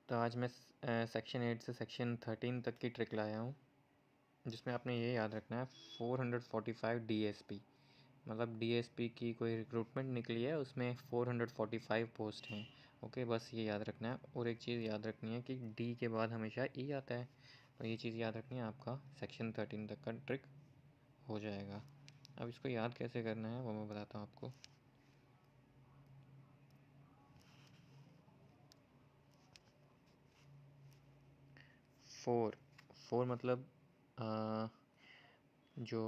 तो आज मैं सेक्शन 8 से सेक्शन 13 तक की ट्रिक लाया हूँ, जिसमें आपने ये याद रखना है 445 DSP, मतलब DSP की कोई रिक्रूटमेंट निकली है, उसमें 445 पोस्ट हैं। ओके, बस ये याद रखना है। और एक चीज़ याद रखनी है कि D के बाद हमेशा E आता है, तो ये चीज़ याद रखनी है, आपका सेक्शन 13 तक का ट्रिक हो जाएगा। अब इसको याद कैसे करना है वो मैं बताता हूँ आपको। फोर मतलब जो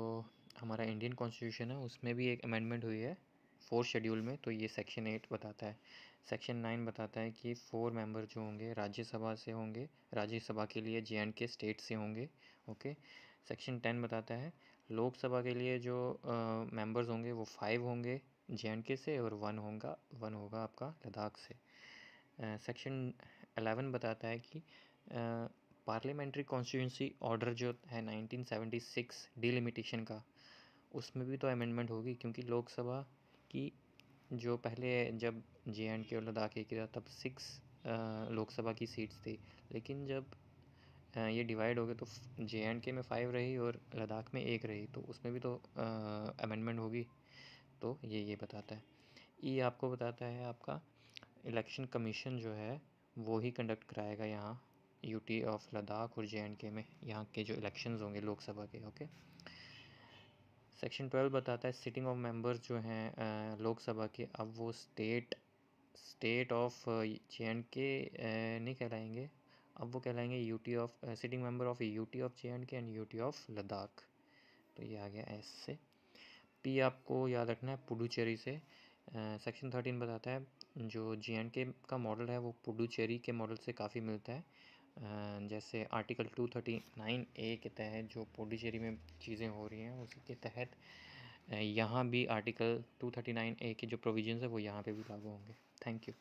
हमारा इंडियन कॉन्स्टिट्यूशन है उसमें भी एक अमेंडमेंट हुई है 4th शेड्यूल में, तो ये सेक्शन 8 बताता है। सेक्शन 9 बताता है कि 4 मेंबर जो होंगे राज्यसभा से होंगे, राज्यसभा के लिए J&K स्टेट से होंगे। ओके, सेक्शन 10 बताता है लोकसभा के लिए जो मेंबर्स होंगे वो 5 होंगे J&K से, और 1 होगा आपका लद्दाख से। सेक्शन 11 बताता है कि पार्लियामेंट्री कॉन्स्टिट्यूंसी ऑर्डर जो है 1976 डिलिमिटेशन का, उसमें भी तो अमेंडमेंट होगी, क्योंकि लोकसभा की जो पहले जब J&K और लद्दाख एक ही था तब 6 लोकसभा की सीट्स थी, लेकिन जब ये डिवाइड हो गए तो J&K में 5 रही और लद्दाख में 1 रही, तो उसमें भी तो अमेंडमेंट होगी। तो ये बताता है। ये आपको बताता है आपका इलेक्शन कमीशन जो है वो ही कंडक्ट कराएगा यहाँ यूटी ऑफ लद्दाख और J&K में यहाँ के जो इलेक्शंस होंगे लोकसभा के। ओके, सेक्शन 12 बताता है सिटिंग ऑफ मेंबर्स जो हैं लोकसभा के, अब वो स्टेट ऑफ J&K नहीं कहलाएंगे, अब वो कहलाएंगे UT of sitting member of UT of J&K and UT of Ladakh. तो ये आ गया एस से। पी आपको याद रखना है पुडुचेरी से। सेक्शन 13 बताता है जो J&K का मॉडल है वो पुडुचेरी के मॉडल से काफ़ी मिलता है। जैसे आर्टिकल 239A के तहत जो पुडुचेरी में चीज़ें हो रही हैं उसी के तहत यहाँ भी आर्टिकल 239A के जो प्रोविजंस है वो यहाँ पे भी लागू होंगे। Thank you.